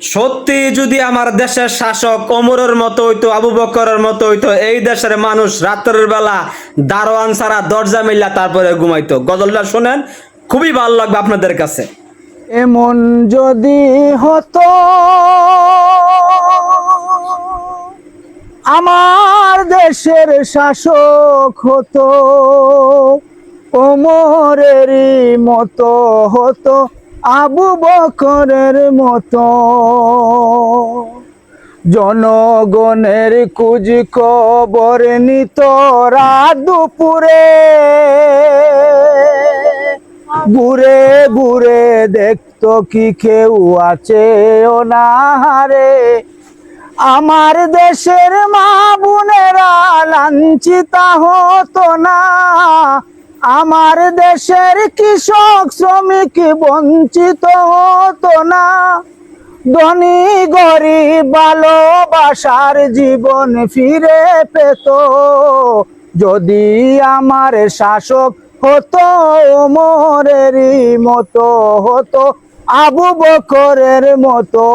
সত্যি যদি আমার দেশের শাসক ওমরের মতো হইতো, আবু বকরের মতো হইতো, এই দেশের মানুষ রাতের বেলা দারোয়ান ছাড়া দরজা মিল্লা তারপরে ঘুমাইতো। গজলটা শোনেন, খুবই ভালো লাগবে আপনাদের কাছে। এমন যদি হতো আমার দেশের শাসক হতো, ওমরেরই মতো হতো, আবু বকরের মতো। জনগণের কুজ খবর নিত রাত দুপুরে, ঘুরে ঘুরে দেখতো কি কেউ আছে অনাহারে। আমার দেশের মা বোনেরা লাঞ্ছিতা হতো না, আমার দেশের কৃষক শ্রমিক বঞ্চিত হতো না। ধনী গরিব ভালোবাসার জীবন ফিরে পেত, যদি আমার শাসক হতো ওমরেরই মতো হতো, আবু বকরের মতো।